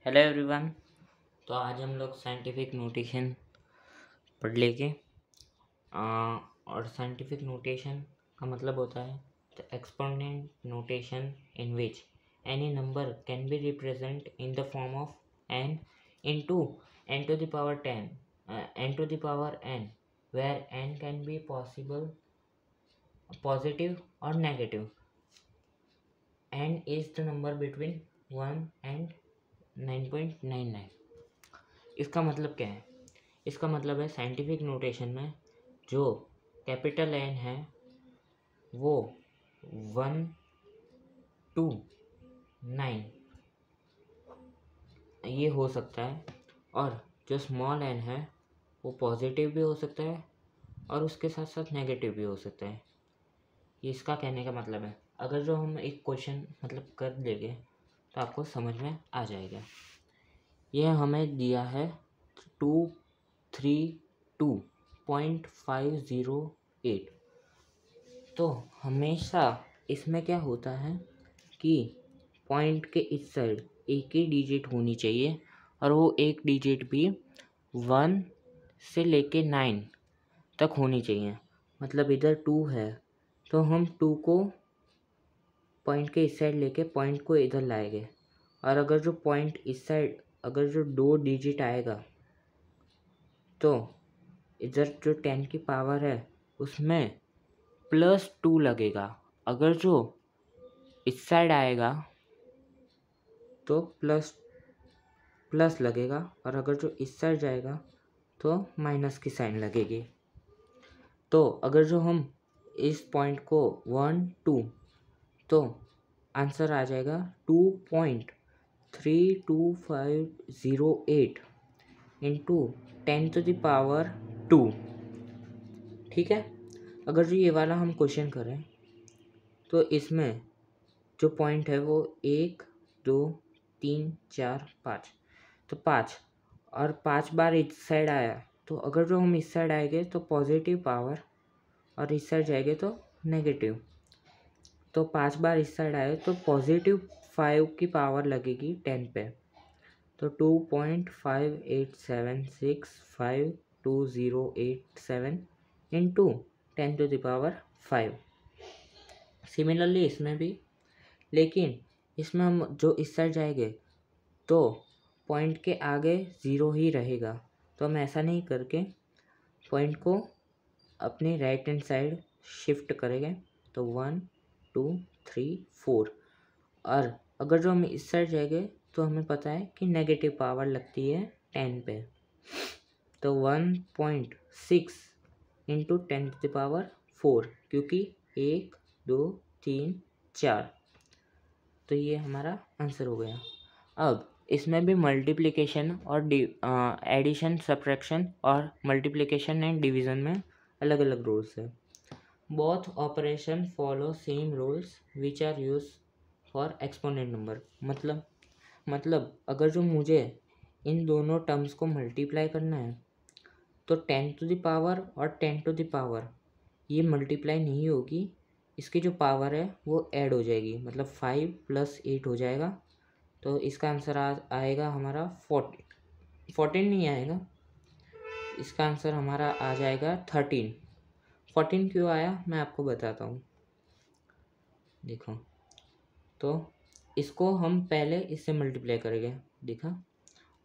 Hello everyone. तो आज हम लोग साइंटिफिक नोटेशन पढ़ लेंगे। और साइंटिफिक नोटेशन का मतलब होता है the exponent notation in which any number can be represent in the form of n into n to the power 10 n to the power n where n can be possible positive or negative. n is the number between 1 and 9.99. इसका मतलब क्या है? इसका मतलब है scientific notation में जो capital N है वो 1 to 9 ये हो सकता है, और जो स्मॉल एन है वो पॉजिटिव भी हो सकता है और उसके साथ साथ नेगेटिव भी हो सकता है। ये इसका कहने का मतलब है। अगर जो हम एक क्वेश्चन मतलब कर देंगे तो आपको समझ में आ जाएगा। यह हमें दिया है 232.508। तो हमेशा इसमें क्या होता है कि पॉइंट के इस साइड एक ही डिजिट होनी चाहिए, और वो एक डिजिट भी 1 से लेके 9 तक होनी चाहिए। मतलब इधर 2 है तो हम 2 को पॉइंट के इस साइड लेके पॉइंट को इधर लाएंगे, और अगर जो पॉइंट इस साइड अगर जो 2 डिजिट आएगा तो इधर जो 10 की पावर है उसमें +2 लगेगा। अगर जो इस साइड आएगा तो प्लस लगेगा, और अगर जो इस साइड जाएगा तो माइनस की साइन लगेगी। तो अगर जो हम इस पॉइंट को 1 2 तो आंसर आ जाएगा 2.32508 इंटू 10⁻²। ठीक है। अगर जो ये वाला हम क्वेश्चन करें तो इसमें जो पॉइंट है वो 1 2 3 4 5, तो 5 और 5 बार इस साइड आया, तो अगर जो हम इस साइड आएंगे तो पॉजिटिव पावर और इस साइड जाएंगे तो नेगेटिव। तो 5 बार इस साइड आए तो +5 की पावर लगेगी 10 पे, तो 2.587652087 इंटू 10⁻5। सिमिलरली इसमें भी, लेकिन इसमें हम जो इस साइड जाएंगे तो पॉइंट के आगे 0 ही रहेगा, तो हम ऐसा नहीं करके पॉइंट को अपनी राइट हैंड साइड शिफ्ट करेंगे। तो 1 2 3 4, और अगर जो हम इस साइड जाएंगे तो हमें पता है कि नेगेटिव पावर लगती है 10 पे, तो 1.6 इंटू 10⁻4, क्योंकि 1 2 3 4, तो ये हमारा आंसर हो गया। अब इसमें भी मल्टीप्लिकेशन और एडिशन सब्ट्रैक्शन और मल्टीप्लिकेशन एंड डिवीज़न में अलग अलग रूल्स है। Both operation follow same rules which are use for exponent number. मतलब अगर जो मुझे इन दोनों टर्म्स को मल्टीप्लाई करना है तो 10⁻, और 10⁻, ये मल्टीप्लाई नहीं होगी, इसकी जो पावर है वो ऐड हो जाएगी, मतलब 5 + 8 हो जाएगा। तो इसका आंसर आएगा हमारा 14 नहीं आएगा, इसका आंसर हमारा आ जाएगा 13। 14 क्यों आया मैं आपको बताता हूँ। देखो, तो इसको हम पहले इससे मल्टीप्लाई करेंगे, देखा,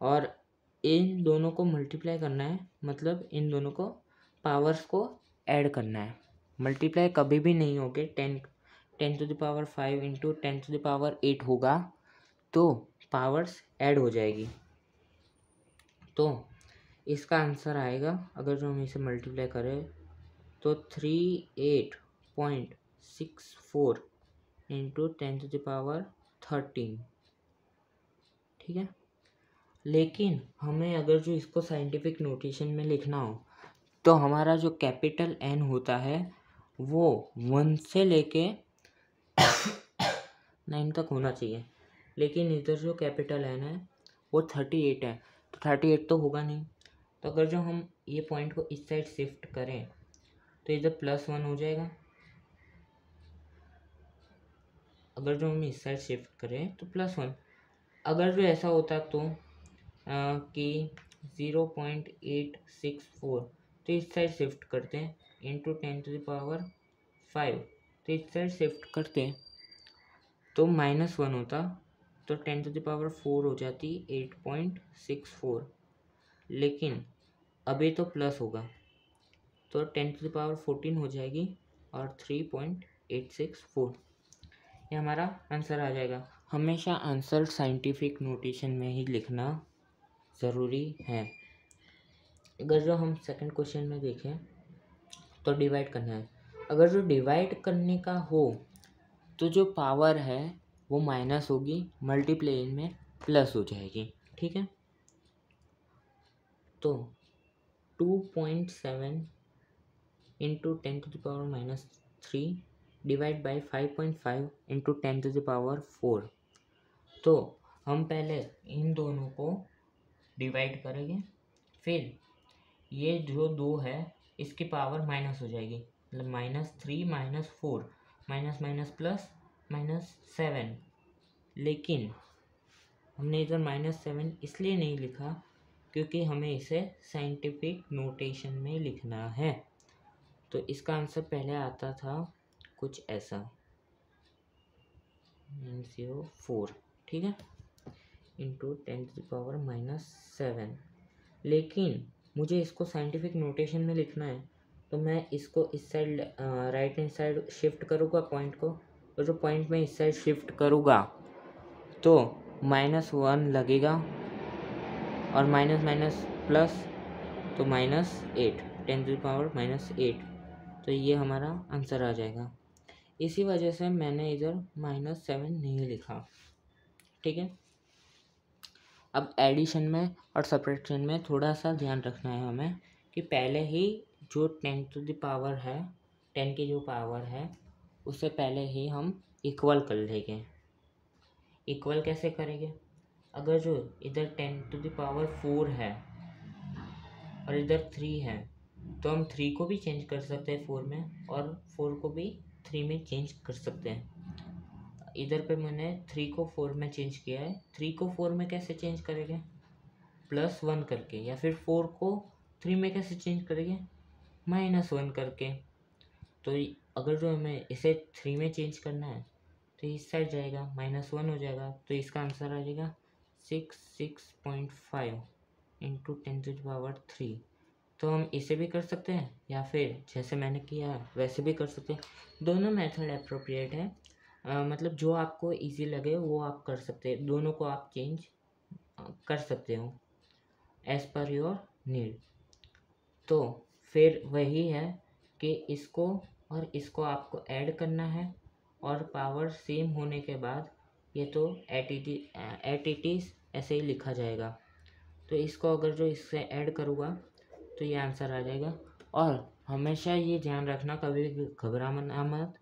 और इन दोनों को मल्टीप्लाई करना है, मतलब इन दोनों को पावर्स को ऐड करना है। मल्टीप्लाई कभी भी नहीं होगे 10⁻5 इंटू 10⁻8 होगा तो पावर्स ऐड हो जाएगी। तो इसका आंसर आएगा, अगर जो हम इसे मल्टीप्लाई करें तो 38.64 इंटू 10⁻13। ठीक है। लेकिन हमें अगर जो इसको साइंटिफिक नोटेशन में लिखना हो तो हमारा जो कैपिटल एन होता है वो 1 से लेके 9 तक होना चाहिए, लेकिन इधर जो कैपिटल एन है वो 38 है, तो 38 तो होगा नहीं। तो अगर जो हम ये पॉइंट को इस साइड शिफ्ट करें तो इधर +1 हो जाएगा। अगर जो हम इस साइड शिफ्ट करें तो +1, अगर जो ऐसा होता तो कि 0.864 तो इस साइड शिफ्ट करते हैं इंटू 10⁵ तो इस साइड शिफ्ट करते हैं तो -1 होता तो 10⁴ हो जाती 8.64 लेकिन अभी तो प्लस होगा तो 10⁻14 हो जाएगी और 3.864 ये हमारा आंसर आ जाएगा। हमेशा आंसर साइंटिफिक नोटेशन में ही लिखना ज़रूरी है। अगर जो हम सेकंड क्वेश्चन में देखें तो डिवाइड करना है। अगर जो डिवाइड करने का हो तो जो पावर है वो माइनस होगी, मल्टीप्लाई में प्लस हो जाएगी। ठीक है, तो 2.7 इंटू 10⁻³ डिवाइड बाई 5.5 इंटू 10⁴ तो हम पहले इन दोनों को डिवाइड करेंगे, फिर ये जो 2 है इसकी पावर माइनस हो जाएगी, मतलब -3 -4 माइनस माइनस प्लस -7। लेकिन हमने इधर -7 इसलिए नहीं लिखा क्योंकि हमें इसे साइंटिफिक नोटेशन में लिखना है। तो इसका आंसर पहले आता था कुछ ऐसा 904, ठीक है, इंटू 10⁻⁻7। लेकिन मुझे इसको साइंटिफिक नोटेशन में लिखना है तो मैं इसको इस side right hand side shift करूँगा पॉइंट को, और जो पॉइंट में इस साइड शिफ्ट करूँगा तो -1 लगेगा और माइनस माइनस प्लस तो -8 10⁻⁻8 तो ये हमारा आंसर आ जाएगा। इसी वजह से मैंने इधर -7 नहीं लिखा। ठीक है, अब एडिशन में और सब्ट्रैक्शन में थोड़ा सा ध्यान रखना है हमें कि पहले ही जो 10⁻ है, 10 की जो पावर है उसे पहले ही हम इक्वल कर लेंगे। इक्वल कैसे करेंगे? अगर जो इधर 10⁻4 है और इधर 3 है तो हम 3 को भी चेंज कर सकते हैं 4 में और 4 को भी 3 में चेंज कर सकते हैं। इधर पे मैंने 3 को 4 में चेंज किया है। 3 को 4 में कैसे चेंज करेंगे? +1 करके, या फिर 4 को 3 में कैसे चेंज करेंगे? -1 करके। तो अगर जो हमें इसे 3 में चेंज करना है तो इस साइड जाएगा, -1 हो जाएगा, तो इसका आंसर आ जाएगा 6.5 इंटू 10⁻3। तो हम इसे भी कर सकते हैं या फिर जैसे मैंने किया वैसे भी कर सकते हैं। दोनों मेथड अप्रोप्रिएट है, मतलब जो आपको इजी लगे वो आप कर सकते हैं। दोनों को आप चेंज कर सकते हो एज पर योर नीड। तो फिर वही है कि इसको और इसको आपको ऐड करना है और पावर सेम होने के बाद ये तो एट इट इज़ ऐसे ही लिखा जाएगा। तो इसको अगर जो इससे ऐड करूँगा तो ये आंसर आ जाएगा। और हमेशा ये ध्यान रखना कभी भी घबराना मत,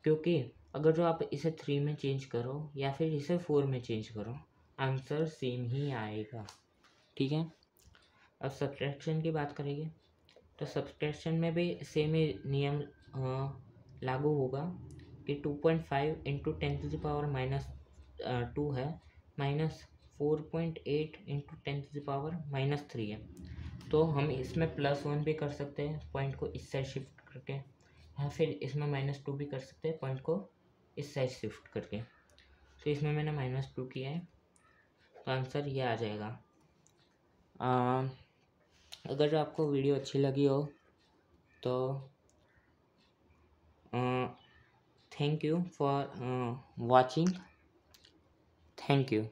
क्योंकि अगर जो आप इसे 3 में चेंज करो या फिर इसे 4 में चेंज करो आंसर सेम ही आएगा। ठीक है, अब सब्ट्रैक्शन की बात करेंगे तो सब्ट्रैक्शन में भी सेम ही नियम लागू होगा कि 2.5 इंटू 10⁻⁻2 है, -4.8 इंटू 10⁻⁻3 है। तो हम इसमें +1 भी कर सकते हैं पॉइंट को इस साइड शिफ्ट करके, या फिर इसमें -2 भी कर सकते हैं पॉइंट को इस साइड शिफ्ट करके। तो इसमें मैंने -2 किया है तो आंसर ये आ जाएगा। अगर आपको वीडियो अच्छी लगी हो तो thank you for watching. Thank you.